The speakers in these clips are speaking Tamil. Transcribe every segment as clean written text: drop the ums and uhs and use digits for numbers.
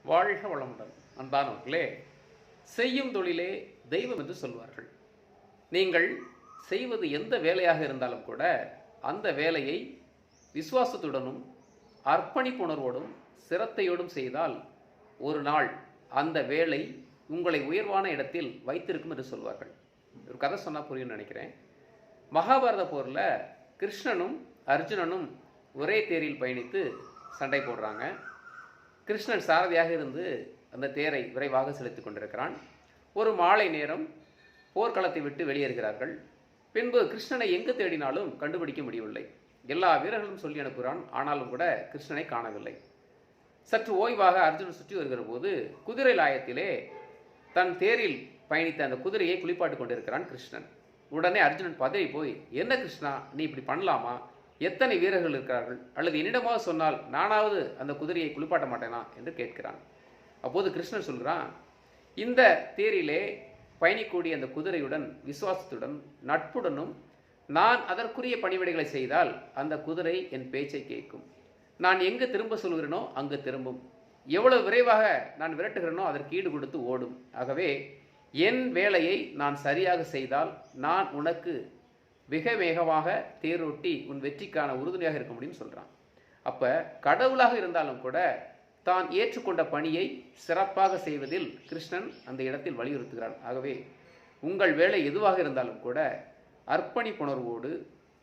வாழ்க வளமுடன். அன்பானவர்களே, செய்யும் தொழிலே தெய்வம் என்று சொல்வார்கள். நீங்கள் செய்வது எந்த வேலையாக இருந்தாலும் கூட அந்த வேலையை விசுவாசத்துடனும் அர்ப்பணிப்புணர்வோடும் சிரத்தையோடும் செய்தால் ஒரு நாள் அந்த வேலை உங்களை உயர்வான இடத்தில் வைத்திருக்கும் என்று சொல்வார்கள். ஒரு கதை சொன்னால் புரியும்னு நினைக்கிறேன். மகாபாரத போரில் கிருஷ்ணனும் அர்ஜுனனும் ஒரே தேரில் பயணித்து சண்டை போடுறாங்க. கிருஷ்ணன் சாரதியாக இருந்து அந்த தேரை விரைவாக செலுத்தி கொண்டிருக்கிறான். ஒரு மாலை நேரம் போர்க்களத்தை விட்டு வெளியேறுகிறார்கள். பின்பு கிருஷ்ணனை எங்கு தேடினாலும் கண்டுபிடிக்க முடியவில்லை. எல்லா வீரர்களும் சொல்லி அனுப்புகிறான். ஆனாலும் கூட கிருஷ்ணனை காணவில்லை. சற்று ஓய்வாக அர்ஜுனன் சுற்றி வருகிற போது குதிரை லாயத்திலே தன் தேரில் பயணித்த அந்த குதிரையை குளிப்பாட்டு கொண்டிருக்கிறான் கிருஷ்ணன். உடனே அர்ஜுனன் பதறி போய், என்ன கிருஷ்ணா, நீ இப்படி பண்ணலாமா? எத்தனை வீரர்கள் இருக்கிறார்கள்? அல்லது என்னிடமாக சொன்னால் நானாவது அந்த குதிரையை குளிப்பாட்ட மாட்டேனா என்று கேட்கிறான். அப்போது கிருஷ்ணன் சொல்கிறான், இந்த தேரிலே பயணிக்கூடிய அந்த குதிரையுடன் விசுவாசத்துடன் நட்புடனும் நான் அதற்குரிய பணிவிடைகளை செய்தால் அந்த குதிரை என் பேச்சை கேட்கும். நான் எங்கு திரும்ப சொல்கிறேனோ அங்கு திரும்பும். எவ்வளவு விரைவாக நான் விரட்டுகிறேனோ அதற்கு ஈடு கொடுத்து ஓடும். ஆகவே என் வேலையை நான் சரியாக செய்தால் நான் உனக்கு மிக வேகமாக தேரோட்டி உன் வெற்றிக்கான உறுதுணையாக இருக்க முடியும்னு சொல்கிறான். அப்போ கடவுளாக இருந்தாலும் கூட தான் ஏற்றுக்கொண்ட பணியை சிறப்பாக செய்வதில் கிருஷ்ணன் அந்த இடத்தில் வலியுறுத்துகிறான். ஆகவே உங்கள் வேலை எதுவாக இருந்தாலும் கூட அர்ப்பணிப்புணர்வோடு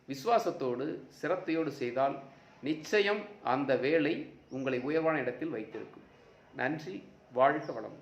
விசுவாசத்தோடு சிரத்தையோடு செய்தால் நிச்சயம் அந்த வேலை உங்களை உயர்வான இடத்தில் வைத்திருக்கும். நன்றி. வாழ்க வளம்.